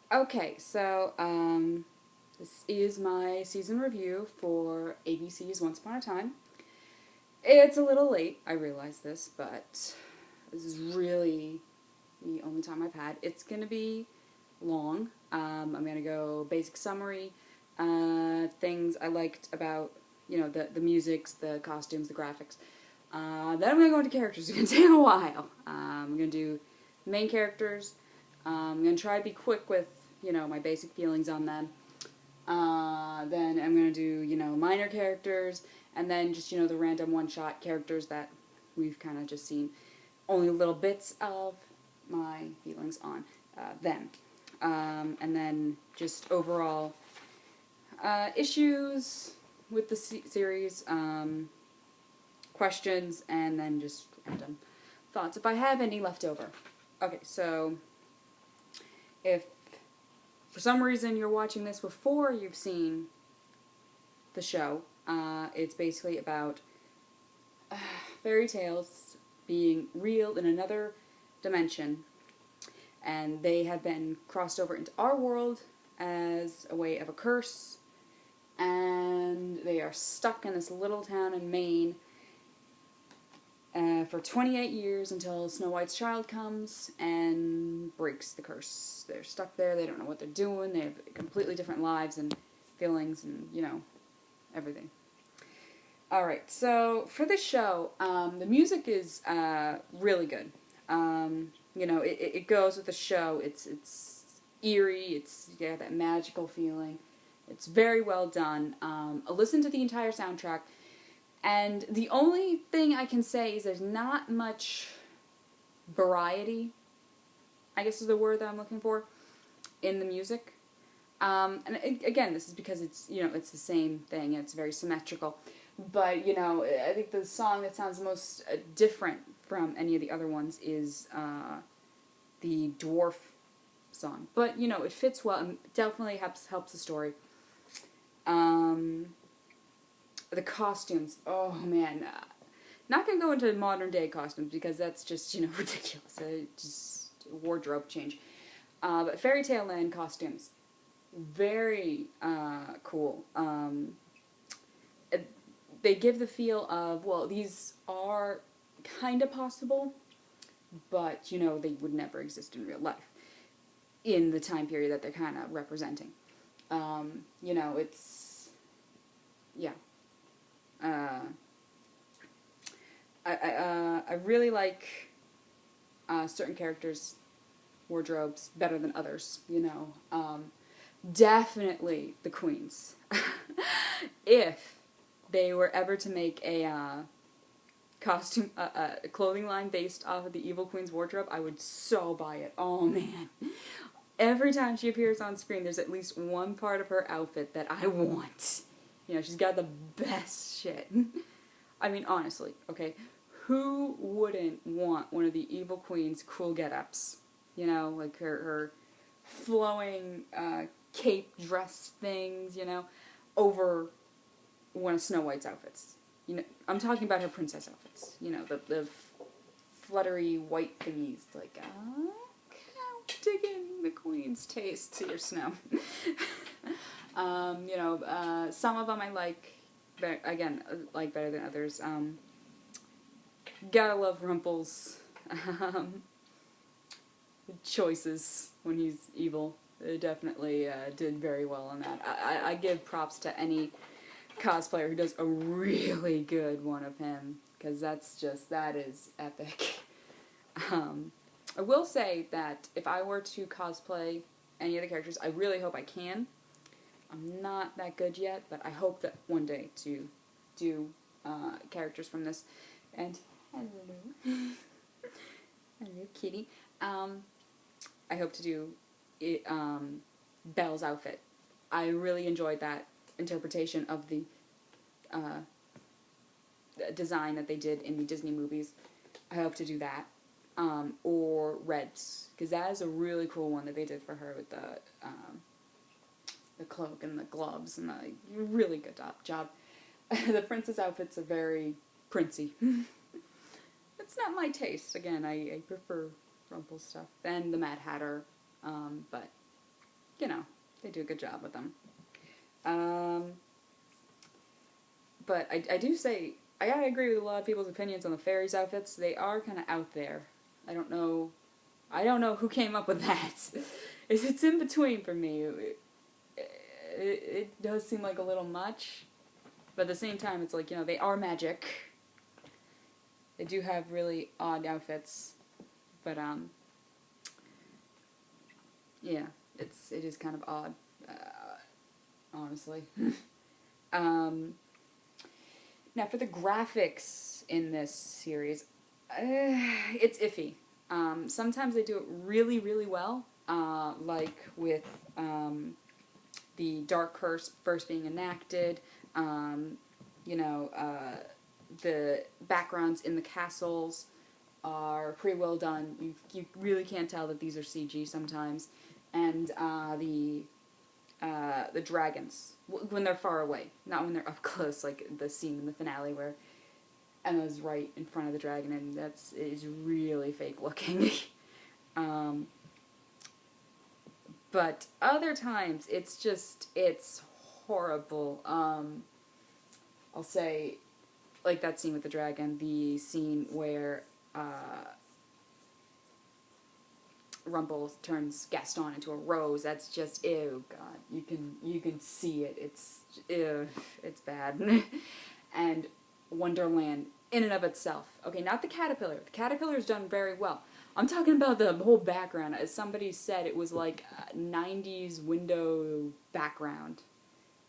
Okay, so this is my season review for ABC's Once Upon a Time. It's a little late, I realize this, but this is really the only time I've had. It's gonna be long. I'm gonna go basic summary, things I liked about, the musics, the costumes, the graphics. Then I'm gonna go into characters. It's gonna take a while. I'm gonna do main characters. I'm gonna try to be quick with, my basic feelings on them. Then I'm gonna do, minor characters, and then just, the random one-shot characters that we've kind of just seen only little bits of my feelings on them. And then just overall issues with the series, questions, and then just random thoughts if I have any left over. Okay, so if for some reason you're watching this before you've seen the show, it's basically about fairy tales being real in another dimension, and they have been crossed over into our world as a way of a curse, and they are stuck in this little town in Maine for 28 years until Snow White's child comes and breaks the curse. They're stuck there, they don't know what they're doing, they have completely different lives and feelings and, everything. Alright, so for this show, the music is really good. It goes with the show. It's eerie, it's got that magical feeling. It's very well done. I listened to the entire soundtrack, and the only thing I can say is there's not much variety, I guess is the word that I'm looking for, in the music. And again, this is because it's the same thing, and it's very symmetrical. But, I think the song that sounds the most different from any of the other ones is the dwarf song. But, it fits well and definitely helps the story. The costumes, oh man. Not going to go into modern day costumes because that's just, ridiculous. Just wardrobe change. But fairy tale land costumes, very cool. They give the feel of, well, these are kind of possible, but, they would never exist in real life in the time period that they're kind of representing. It's, yeah. I really like certain characters' wardrobes better than others, Definitely the queens. If they were ever to make a costume, a clothing line based off of the Evil Queen's wardrobe, I would so buy it. Oh man. Every time she appears on screen, there's at least one part of her outfit that I want. She's got the best shit. I mean, honestly, okay, who wouldn't want one of the Evil Queen's cool get-ups? Like her flowing cape dress things, over one of Snow White's outfits. I'm talking about her princess outfits. The fluttery white thingies. Like, I'm digging the queen's taste here, Snow. Some of them I like, like better than others. Gotta love Rumple's choices when he's evil. They definitely did very well on that. I give props to any cosplayer who does a really good one of him, because that is epic. I will say that if I were to cosplay any of the characters, I really hope I can. I'm not that good yet, but I hope that one day to do characters from this. And hello, hello, kitty. I hope to do it, Belle's outfit. I really enjoyed that interpretation of the design that they did in the Disney movies. I hope to do that. Or Red's, because that is a really cool one that they did for her with the cloak and the gloves, and the really good job. The princess outfits are very princey. It's not my taste. Again, I prefer Rumple's stuff and the Mad Hatter, but you know, they do a good job with them. But I do say, I gotta agree with a lot of people's opinions on the fairies' outfits. They are kind of out there. I don't know who came up with that. It's in between for me. It does seem like a little much, but at the same time, it's like, you know, they are magic. They do have really odd outfits, but yeah, it is kind of odd, honestly. Now for the graphics in this series, it's iffy. Sometimes they do it really, really well, like with the Dark Curse first being enacted. You know, the backgrounds in the castles are pretty well done. You really can't tell that these are CG sometimes, and the dragons when they're far away, not when they're up close, like the scene in the finale where Emma's right in front of the dragon, and it is really fake looking. But other times it's horrible. I'll say, like that scene with the dragon, the scene where Rumple turns Gaston into a rose. That's just, ew, God. You can see it. It's bad. And Wonderland, in and of itself. Okay, not the caterpillar. The caterpillar's done very well. I'm talking about the whole background. As somebody said, it was like a 90s window background.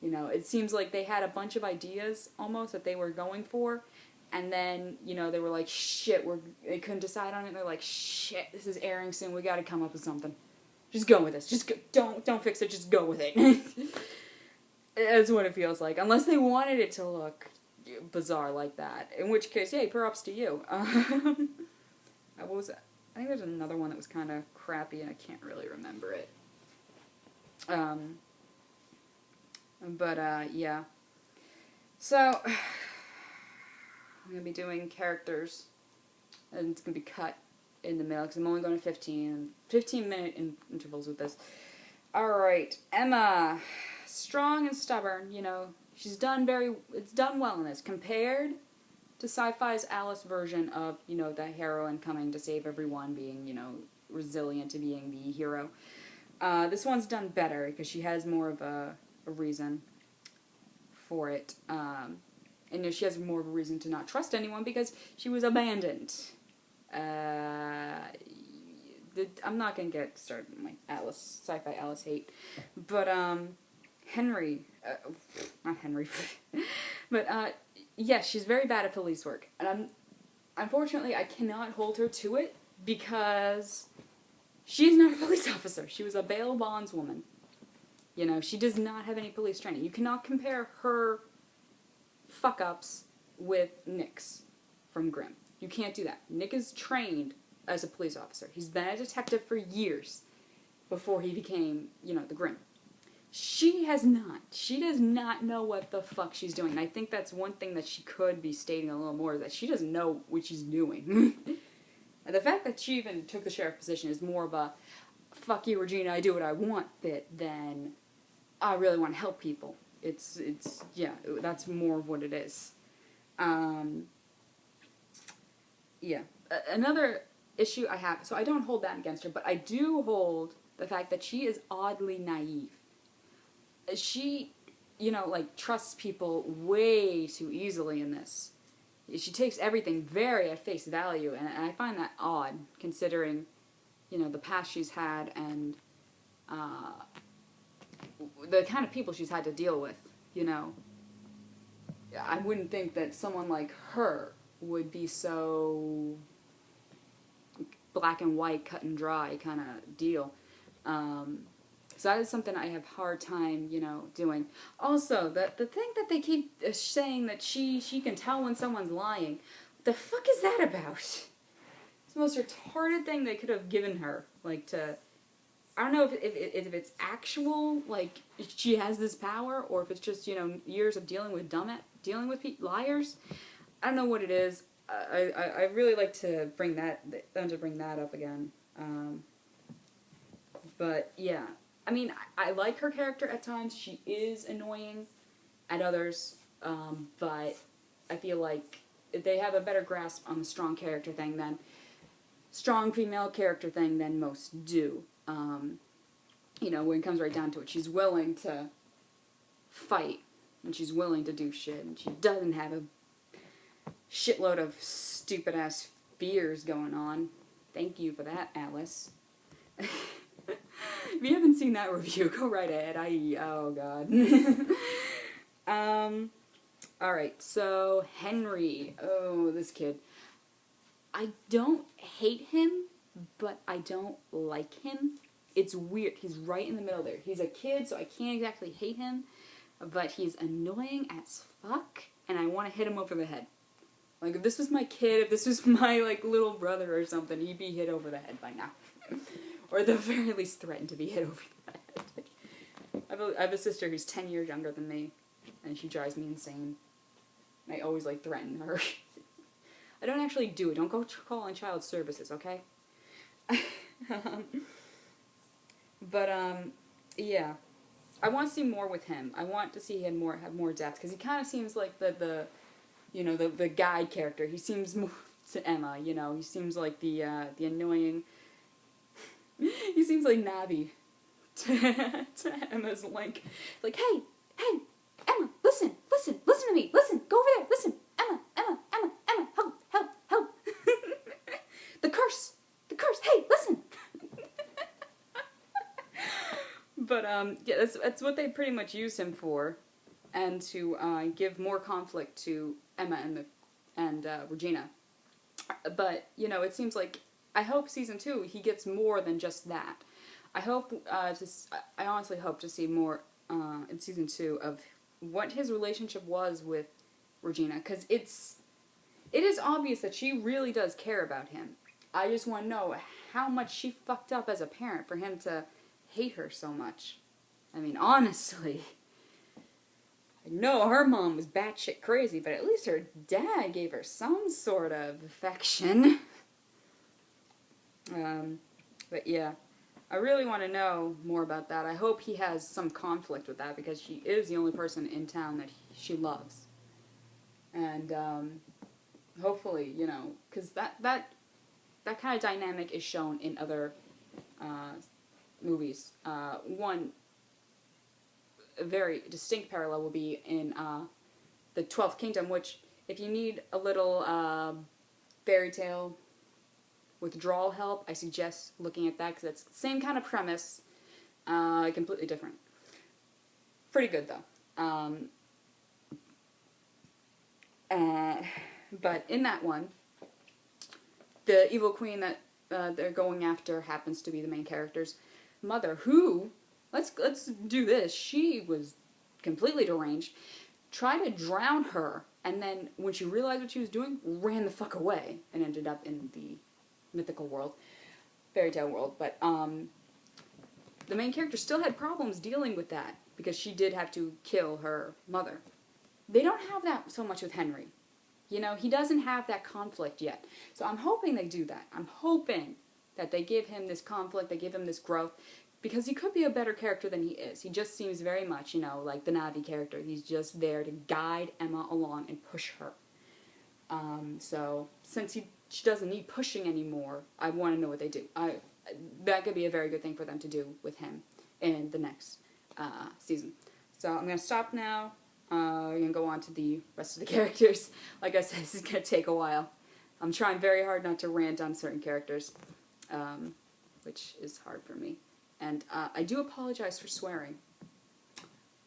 You know, it seems like they had a bunch of ideas, almost, that they were going for, and then, you know, they were like, shit, they couldn't decide on it, and they're like, shit, this is airing soon, we gotta come up with something. Just go with this. Just go, don't fix it, just go with it. That's what it feels like. Unless they wanted it to look bizarre like that. In which case, hey, props to you. What was that? I think there's another one that was kind of crappy, and I can't really remember it. Yeah. So, I'm going to be doing characters, and it's going to be cut in the middle, because I'm only going to 15-minute intervals with this. Alright, Emma. Strong and stubborn, you know, it's done well in this, compared to sci-fi's Alice version of, you know, the heroine coming to save everyone, being, you know, resilient to being the hero. This one's done better, because she has more of a reason for it. And you know, she has more of a reason to not trust anyone because she was abandoned. I'm not gonna get started on my sci-fi Alice hate, but Henry, not Henry, but yes, she's very bad at police work, and unfortunately I cannot hold her to it because she's not a police officer. She was a bail bondswoman. You know, she does not have any police training. You cannot compare her fuck-ups with Nick's from Grimm. You can't do that. Nick is trained as a police officer. He's been a detective for years before he became, you know, the Grimm. She has not. She does not know what the fuck she's doing. And I think that's one thing that she could be stating a little more, is that she doesn't know what she's doing. And the fact that she even took the sheriff position is more of a, fuck you, Regina, I do what I want bit than I really want to help people. Yeah, that's more of what it is. Yeah. Another issue I have, so I don't hold that against her, but I do hold the fact that she is oddly naive. She, you know, like, trusts people way too easily in this. She takes everything very at face value, and I find that odd, considering, you know, the past she's had and the kind of people she's had to deal with, you know. I wouldn't think that someone like her would be so black and white, cut and dry kind of deal. So that is something I have a hard time, you know, doing. Also, the thing that they keep saying that she can tell when someone's lying, what the fuck is that about? It's the most retarded thing they could have given her, like, to... I don't know if it's actual, like, she has this power, or if it's just, you know, years of dealing with liars. I don't know what it is. I really like to bring that up again. But yeah, I mean, I like her character at times. She is annoying at others, but I feel like they have a better grasp on the strong female character thing than most do. When it comes right down to it, she's willing to fight, and she's willing to do shit, and she doesn't have a shitload of stupid-ass fears going on. Thank you for that, Alice. If you haven't seen that review, go right ahead. Oh god. Alright, so Henry. Oh, this kid. I don't hate him, but I don't like him. It's weird. He's right in the middle there. He's a kid, so I can't exactly hate him, but he's annoying as fuck, and I want to hit him over the head. Like, if this was my kid, if this was my, like, little brother or something, he'd be hit over the head by now. Or at the very least threatened to be hit over the head. I have a sister who's 10 years younger than me, and she drives me insane. And I always, like, threaten her. I don't actually do it. Don't go calling child services, okay? Yeah. I want to see more with him. I want to see him have more depth, because he kind of seems like the guide character. He seems more to Emma, he seems like the annoying, he seems like Navi to Emma's Link. Like, hey, Emma, listen to me, go over there, listen, Emma, help, the curse, hey, listen. But, yeah, that's what they pretty much use him for, and to give more conflict to Emma and Regina. But, it seems like, I hope season 2, he gets more than just that. I honestly hope to see more in season 2 of what his relationship was with Regina, because it is obvious that she really does care about him. I just want to know how much she fucked up as a parent for him to hate her so much. I mean, honestly, I know her mom was batshit crazy, but at least her dad gave her some sort of affection. But yeah, I really want to know more about that. I hope he has some conflict with that, because she is the only person in town that she loves. And, hopefully, because that kind of dynamic is shown in other, movies. One very distinct parallel will be in, the 12th Kingdom, which, if you need a little, fairy tale withdrawal help, I suggest looking at that, because it's the same kind of premise, completely different. Pretty good, though. But in that one, the evil queen that they're going after happens to be the main character's mother, who, let's do this, she was completely deranged, tried to drown her, and then, when she realized what she was doing, ran the fuck away, and ended up in the mythical world, fairy tale world. But the main character still had problems dealing with that, because she did have to kill her mother. They don't have that so much with Henry. He doesn't have that conflict yet. So I'm hoping they do that. I'm hoping that they give him this conflict, they give him this growth, because he could be a better character than he is. He just seems very much, like the Navi character. He's just there to guide Emma along and push her. So, since she doesn't need pushing anymore, I want to know what they do. That could be a very good thing for them to do with him in the next season. So I'm going to stop now. We're going to go on to the rest of the characters. Like I said, this is going to take a while. I'm trying very hard not to rant on certain characters, which is hard for me. And I do apologize for swearing.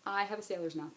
I have a sailor's mouth.